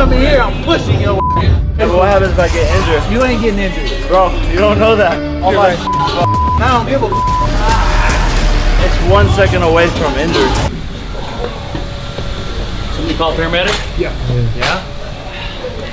coming here, I'm pushing your Hey, what happens if I get injured? You ain't getting injured. Bro, you don't know that. You're right. I don't give a It's 1 second away from injury. Somebody call paramedic? Yeah?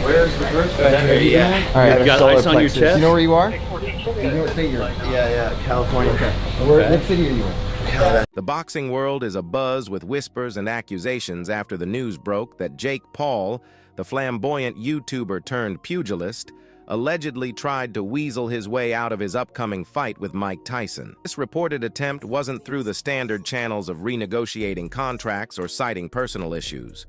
Where's the first guy? Yeah. All right, You got ice on your chest? you know where you are? You know what state you're in? Yeah, California. Okay. What city are you in? The boxing world is abuzz with whispers and accusations after the news broke that Jake Paul, the flamboyant YouTuber turned pugilist, allegedly tried to weasel his way out of his upcoming fight with Mike Tyson. This reported attempt wasn't through the standard channels of renegotiating contracts or citing personal issues.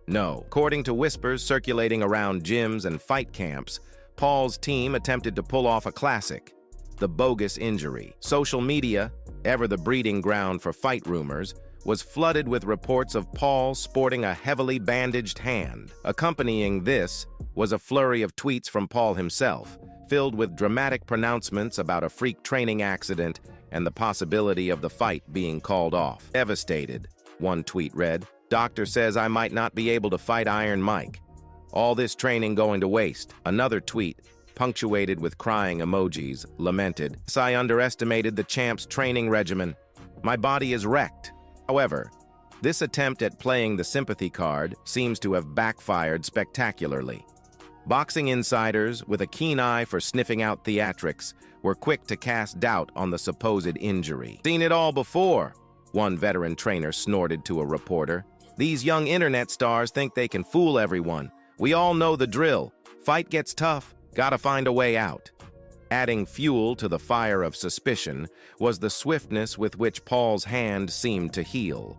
No. According to whispers circulating around gyms and fight camps, Paul's team attempted to pull off a classic, the bogus injury. Social media, ever the breeding ground for fight rumors, was flooded with reports of Paul sporting a heavily bandaged hand. Accompanying this was a flurry of tweets from Paul himself, filled with dramatic pronouncements about a freak training accident and the possibility of the fight being called off. Devastated, one tweet read, "Doctor says I might not be able to fight Iron Mike. All this training going to waste." Another tweet, punctuated with crying emojis, lamented, "I underestimated the champ's training regimen. My body is wrecked." However, this attempt at playing the sympathy card seems to have backfired spectacularly. Boxing insiders, with a keen eye for sniffing out theatrics, were quick to cast doubt on the supposed injury. "Seen it all before," one veteran trainer snorted to a reporter. "These young internet stars think they can fool everyone. We all know the drill. Fight gets tough, gotta find a way out." Adding fuel to the fire of suspicion was the swiftness with which Paul's hand seemed to heal.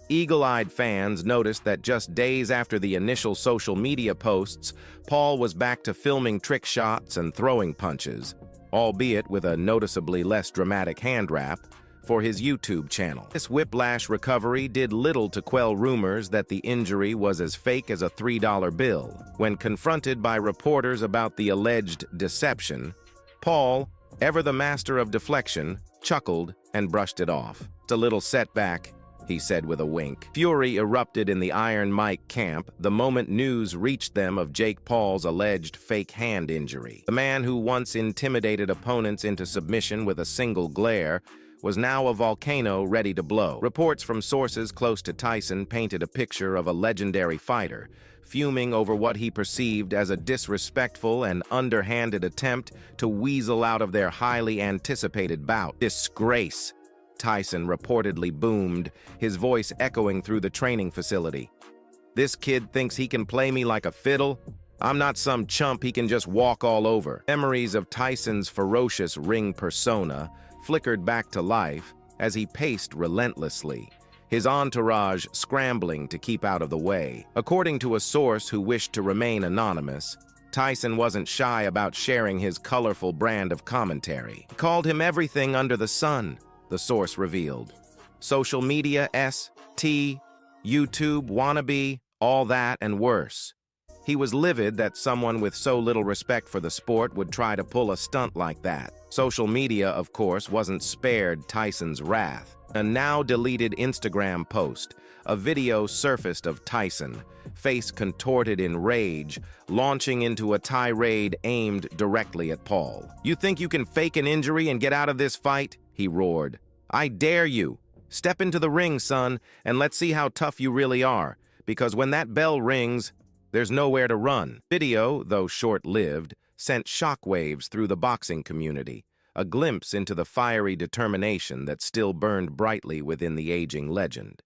Eagle-eyed fans noticed that just days after the initial social media posts, Paul was back to filming trick shots and throwing punches, albeit with a noticeably less dramatic hand wrap, for his YouTube channel. This whiplash recovery did little to quell rumors that the injury was as fake as a $3 bill. When confronted by reporters about the alleged deception, Paul, ever the master of deflection, chuckled and brushed it off. "It's a little setback," he said with a wink. Fury erupted in the Iron Mike camp the moment news reached them of Jake Paul's alleged fake hand injury. The man who once intimidated opponents into submission with a single glare was now a volcano ready to blow. Reports from sources close to Tyson painted a picture of a legendary fighter, fuming over what he perceived as a disrespectful and underhanded attempt to weasel out of their highly anticipated bout. "Disgrace," Tyson reportedly boomed, his voice echoing through the training facility. "This kid thinks he can play me like a fiddle? I'm not some chump he can just walk all over." Memories of Tyson's ferocious ring persona flickered back to life as he paced relentlessly, his entourage scrambling to keep out of the way. According to a source who wished to remain anonymous, Tyson wasn't shy about sharing his colorful brand of commentary. He called him everything under the sun, the source revealed. Social media, YouTube, wannabe, all that and worse. He was livid that someone with so little respect for the sport would try to pull a stunt like that. Social media, of course, wasn't spared Tyson's wrath. A now-deleted Instagram post, a video surfaced of Tyson, face contorted in rage, launching into a tirade aimed directly at Paul. "You think you can fake an injury and get out of this fight?" he roared. "I dare you. Step into the ring, son, and let's see how tough you really are, because when that bell rings, there's nowhere to run." Video, though short-lived, sent shockwaves through the boxing community, a glimpse into the fiery determination that still burned brightly within the aging legend.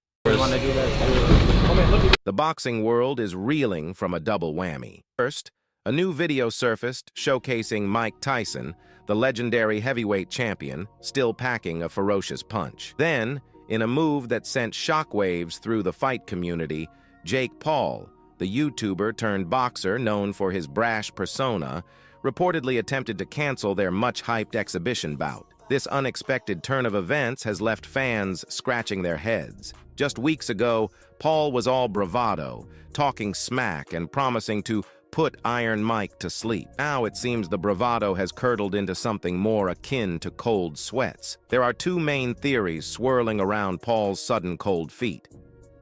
The boxing world is reeling from a double whammy. First, a new video surfaced showcasing Mike Tyson, the legendary heavyweight champion, still packing a ferocious punch. Then, in a move that sent shockwaves through the fight community, Jake Paul, the YouTuber turned boxer known for his brash persona, reportedly attempted to cancel their much-hyped exhibition bout. This unexpected turn of events has left fans scratching their heads. Just weeks ago, Paul was all bravado, talking smack and promising to put Iron Mike to sleep. Now it seems the bravado has curdled into something more akin to cold sweats. There are two main theories swirling around Paul's sudden cold feet.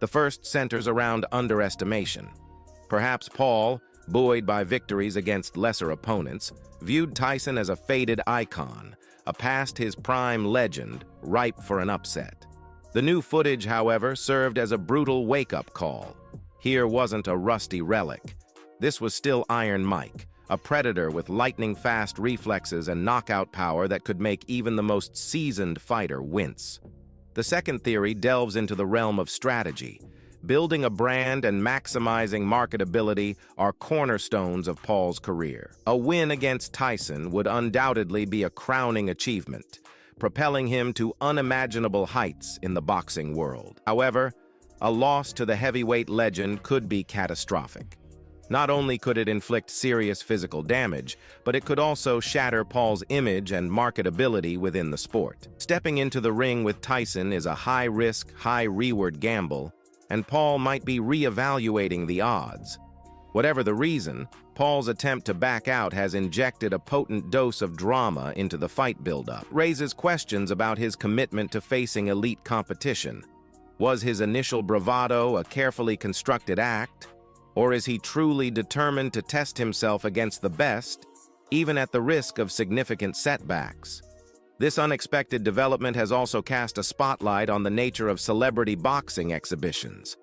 The first centers around underestimation. Perhaps Paul, buoyed by victories against lesser opponents, viewed Tyson as a faded icon, a past-his-prime legend, ripe for an upset. The new footage, however, served as a brutal wake-up call. Here wasn't a rusty relic. This was still Iron Mike, a predator with lightning-fast reflexes and knockout power that could make even the most seasoned fighter wince. The second theory delves into the realm of strategy. Building a brand and maximizing marketability are cornerstones of Paul's career. A win against Tyson would undoubtedly be a crowning achievement, propelling him to unimaginable heights in the boxing world. However, a loss to the heavyweight legend could be catastrophic. Not only could it inflict serious physical damage, but it could also shatter Paul's image and marketability within the sport. Stepping into the ring with Tyson is a high-risk, high-reward gamble, and Paul might be re-evaluating the odds. Whatever the reason, Paul's attempt to back out has injected a potent dose of drama into the fight buildup, raises questions about his commitment to facing elite competition. Was his initial bravado a carefully constructed act? Or is he truly determined to test himself against the best, even at the risk of significant setbacks? This unexpected development has also cast a spotlight on the nature of celebrity boxing exhibitions.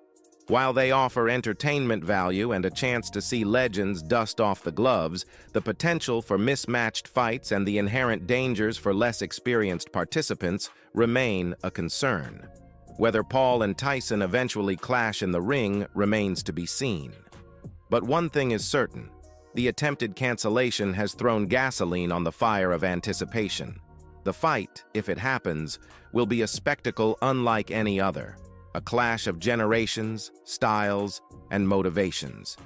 While they offer entertainment value and a chance to see legends dust off the gloves, the potential for mismatched fights and the inherent dangers for less experienced participants remain a concern. Whether Paul and Tyson eventually clash in the ring remains to be seen. But one thing is certain: the attempted cancellation has thrown gasoline on the fire of anticipation. The fight, if it happens, will be a spectacle unlike any other, a clash of generations, styles, and motivations.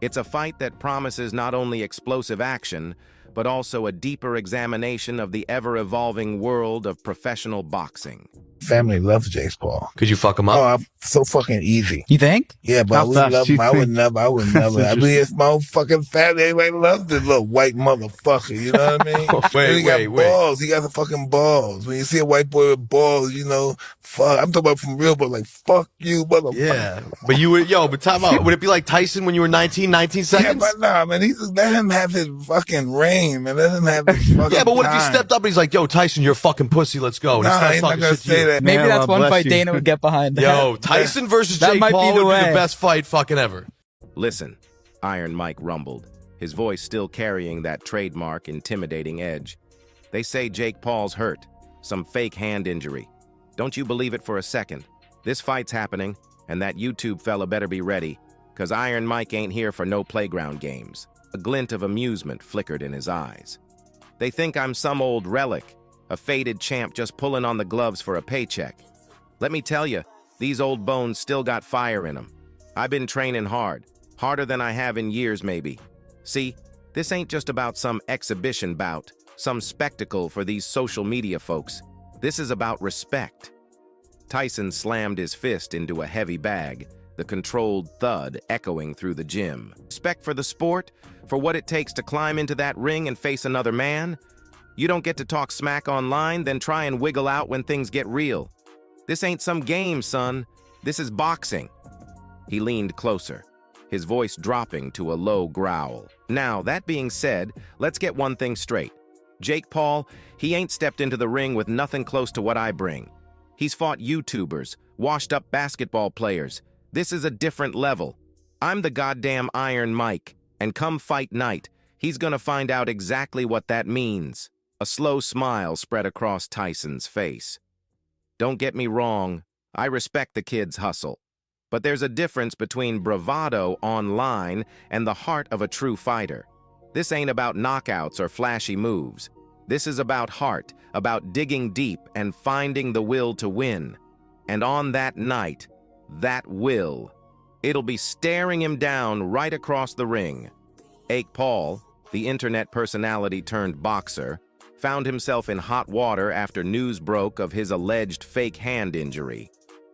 It's a fight that promises not only explosive action, but also a deeper examination of the ever-evolving world of professional boxing. Family loves Jake Paul. Could you fuck him up? Oh, so fucking easy. You think? Yeah, but I wouldn't love him. I would never. I mean, it's my own fucking family. Everybody loves this little white motherfucker. You know what I mean? He got balls. He got the fucking balls. When you see a white boy with balls, you know, fuck. I'm talking about from real, but like, fuck you, motherfucker. Yeah. But you would, but time out. Would it be like Tyson when you were 19 seconds? Yeah, but nah, man. Let him have his fucking reign, man. Let him have his fucking Yeah, but what if he time. stepped up and he's like, yo, Tyson, you're a fucking pussy. Let's go. Nah, he's not gonna say that. Maybe Man, that's well, one bless fight you. Dana would get behind. Yo, Tyson versus That Jake might be Paul the would be way. the best fight fucking ever. Listen, Iron Mike rumbled, his voice still carrying that trademark intimidating edge. They say Jake Paul's hurt, some fake hand injury. Don't you believe it for a second. This fight's happening, and that YouTube fella better be ready, 'cause Iron Mike ain't here for no playground games. A glint of amusement flickered in his eyes. They think I'm some old relic, a faded champ just pulling on the gloves for a paycheck. Let me tell you, these old bones still got fire in them. I've been training hard, harder than I have in years maybe. See, this ain't just about some exhibition bout, some spectacle for these social media folks. This is about respect. Tyson slammed his fist into a heavy bag, the controlled thud echoing through the gym. Respect for the sport, for what it takes to climb into that ring and face another man? You don't get to talk smack online, then try and wiggle out when things get real. This ain't some game, son. This is boxing. He leaned closer, his voice dropping to a low growl. Now, that being said, let's get one thing straight. Jake Paul, he ain't stepped into the ring with nothing close to what I bring. He's fought YouTubers, washed-up basketball players. This is a different level. I'm the goddamn Iron Mike, and come fight night, he's gonna find out exactly what that means. A slow smile spread across Tyson's face. Don't get me wrong, I respect the kid's hustle. But there's a difference between bravado online and the heart of a true fighter. This ain't about knockouts or flashy moves. This is about heart, about digging deep and finding the will to win. And on that night, that will, it'll be staring him down right across the ring. Jake Paul, the internet personality turned boxer, found himself in hot water after news broke of his alleged fake hand injury.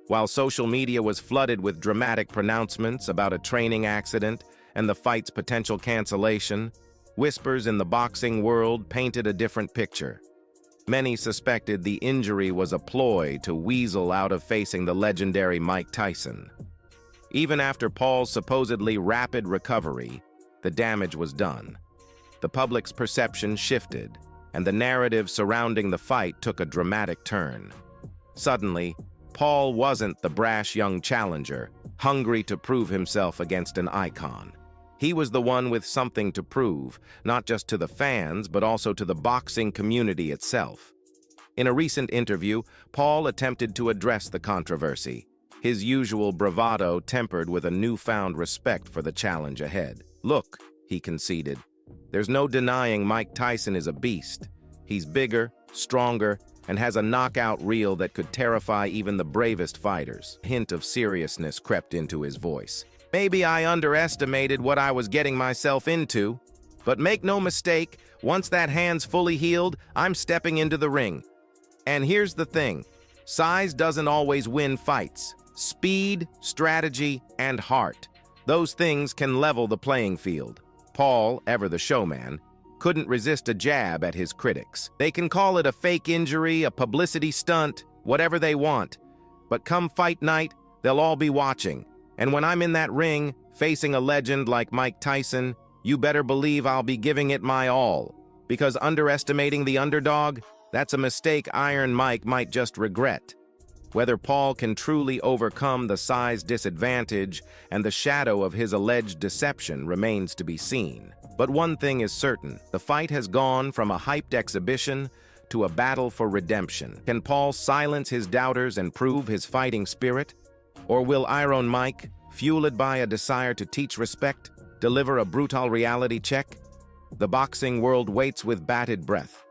While social media was flooded with dramatic pronouncements about a training accident and the fight's potential cancellation, whispers in the boxing world painted a different picture. Many suspected the injury was a ploy to weasel out of facing the legendary Mike Tyson. Even after Paul's supposedly rapid recovery, the damage was done. The public's perception shifted, and the narrative surrounding the fight took a dramatic turn. Suddenly, Paul wasn't the brash young challenger, hungry to prove himself against an icon. He was the one with something to prove, not just to the fans, but also to the boxing community itself. In a recent interview, Paul attempted to address the controversy, his usual bravado tempered with a newfound respect for the challenge ahead. "Look," he conceded, "there's no denying Mike Tyson is a beast. He's bigger, stronger, and has a knockout reel that could terrify even the bravest fighters." A hint of seriousness crept into his voice. "Maybe I underestimated what I was getting myself into, but make no mistake, once that hand's fully healed, I'm stepping into the ring. And here's the thing, size doesn't always win fights. Speed, strategy, and heart. Those things can level the playing field." Paul, ever the showman, couldn't resist a jab at his critics. They can call it a fake injury, a publicity stunt, whatever they want. But come fight night, they'll all be watching. And when I'm in that ring, facing a legend like Mike Tyson, you better believe I'll be giving it my all. Because underestimating the underdog, that's a mistake Iron Mike might just regret. Whether Paul can truly overcome the size disadvantage and the shadow of his alleged deception remains to be seen. But one thing is certain, the fight has gone from a hyped exhibition to a battle for redemption. Can Paul silence his doubters and prove his fighting spirit? Or will Iron Mike, fueled by a desire to teach respect, deliver a brutal reality check? The boxing world waits with bated breath.